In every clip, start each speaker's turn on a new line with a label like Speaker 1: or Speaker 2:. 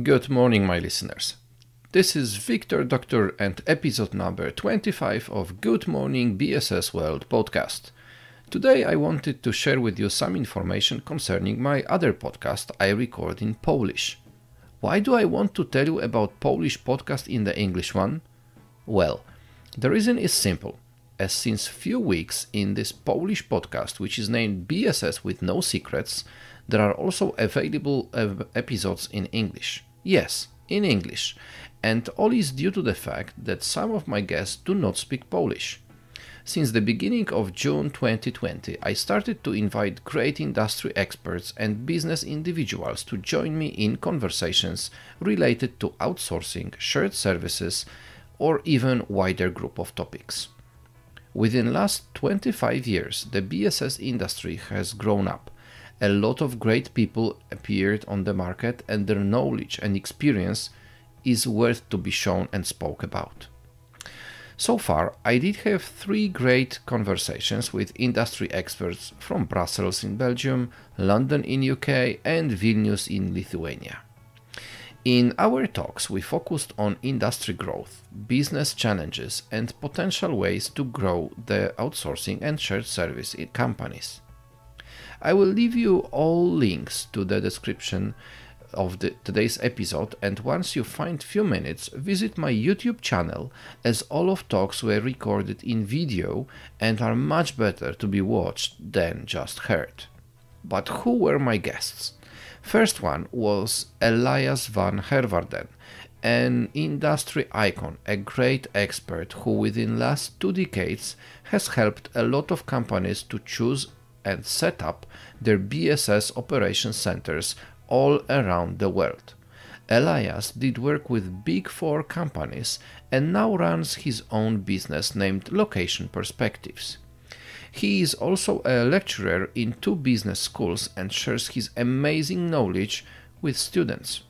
Speaker 1: Good morning, my listeners. This is Wiktor Doctor and episode number 25 of Good Morning BSS World podcast. Today I wanted to share with you some information concerning my other podcast I record in Polish. Why do I want to tell you about Polish podcast in the English one? Well, the reason is simple, as since few weeks in this Polish podcast, which is named BSS with no secrets, there are also available episodes in English. Yes, in English. And all is due to the fact that some of my guests do not speak Polish. Since the beginning of June 2020, I started to invite great industry experts and business individuals to join me in conversations related to outsourcing, shared services, or even wider group of topics. Within last 25 years, the BSS industry has grown up. A lot of great people appeared on the market and their knowledge and experience is worth to be shown and spoke about. So far, I did have 3 great conversations with industry experts from Brussels in Belgium, London in UK and Vilnius in Lithuania. In our talks, we focused on industry growth, business challenges and potential ways to grow the outsourcing and shared service in companies. I will leave you all links to the description of today's episode, and once you find few minutes, visit my YouTube channel, as all of talks were recorded in video and are much better to be watched than just heard. But who were my guests? First one was Elias van Herwarden, an industry icon, a great expert who within last 2 decades has helped a lot of companies to choose and set up their BSS operation centers all around the world. Elias did work with Big 4 companies and now runs his own business named Location Perspectives. He is also a lecturer in 2 business schools and shares his amazing knowledge with students.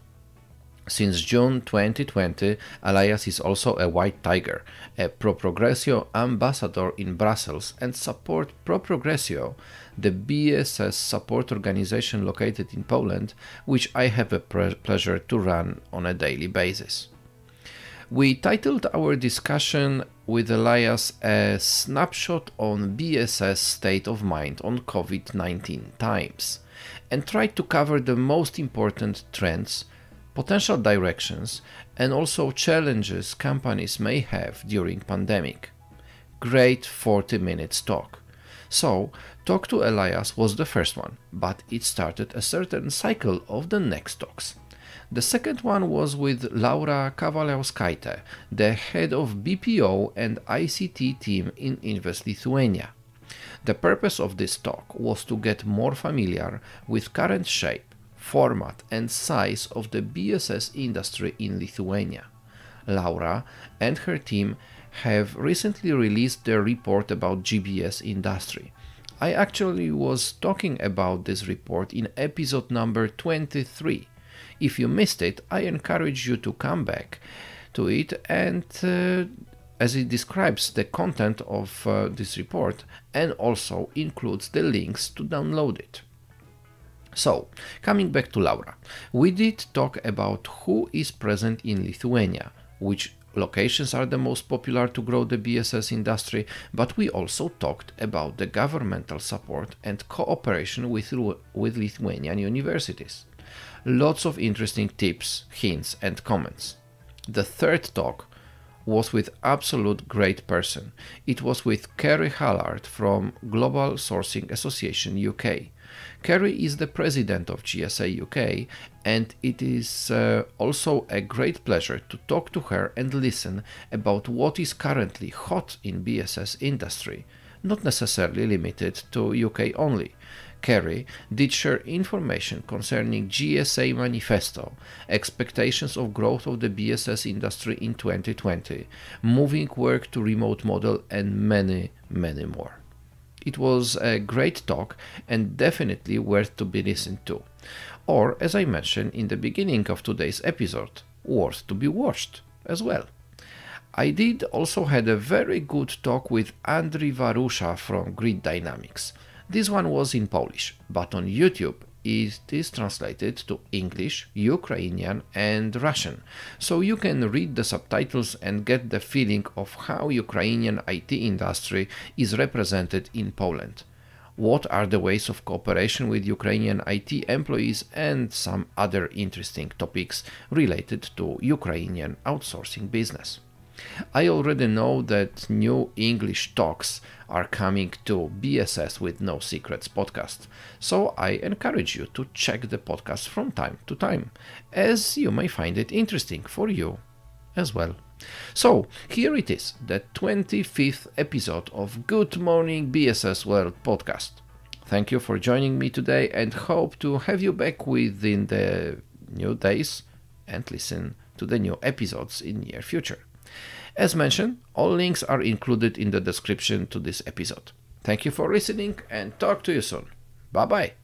Speaker 1: Since June 2020, Elias is also a White Tiger, a Pro Progressio ambassador in Brussels, and support Pro Progressio, the BSS support organization located in Poland, which I have a pleasure to run on a daily basis. We titled our discussion with Elias a snapshot on BSS state of mind on COVID-19 times, and tried to cover the most important trends, potential directions, and also challenges companies may have during pandemic. Great 40 minutes talk. So, talk to Elias was the first one, but it started a certain cycle of the next talks. The second one was with Laura Kavaliauskaite, the head of BPO and ICT team in Invest Lithuania. The purpose of this talk was to get more familiar with current shape, format and size of the BSS industry in Lithuania. Laura and her team have recently released their report about GBS industry. I actually was talking about this report in episode number 23. If you missed it, I encourage you to come back to it and as it describes the content of this report and also includes the links to download it. So, coming back to Laura, we did talk about who is present in Lithuania, which locations are the most popular to grow the BSS industry, but we also talked about the governmental support and cooperation with Lithuanian universities. Lots of interesting tips, hints and comments. The third talk was with absolute great person. It was with Kerry Hallard from Global Sourcing Association UK. Kerry is the president of GSA UK, and it is also a great pleasure to talk to her and listen about what is currently hot in BSS industry, not necessarily limited to UK only. Kerry did share information concerning GSA manifesto, expectations of growth of the BSS industry in 2020, moving work to remote model and many more. It was a great talk and definitely worth to be listened to. Or, as I mentioned in the beginning of today's episode, worth to be watched as well. I did also had a very good talk with Andriy Warusza from Grid Dynamics. This one was in Polish, but on YouTube it is translated to English, Ukrainian and Russian, so you can read the subtitles and get the feeling of how Ukrainian IT industry is represented in Poland. What are the ways of cooperation with Ukrainian IT employees and some other interesting topics related to Ukrainian outsourcing business. I already know that new English talks are coming to BSS with No Secrets podcast, so I encourage you to check the podcast from time to time, as you may find it interesting for you as well. So, here it is, the 25th episode of Good Morning BSS World podcast. Thank you for joining me today and hope to have you back within the new days and listen to the new episodes in near future. As mentioned, all links are included in the description to this episode. Thank you for listening and talk to you soon. Bye bye.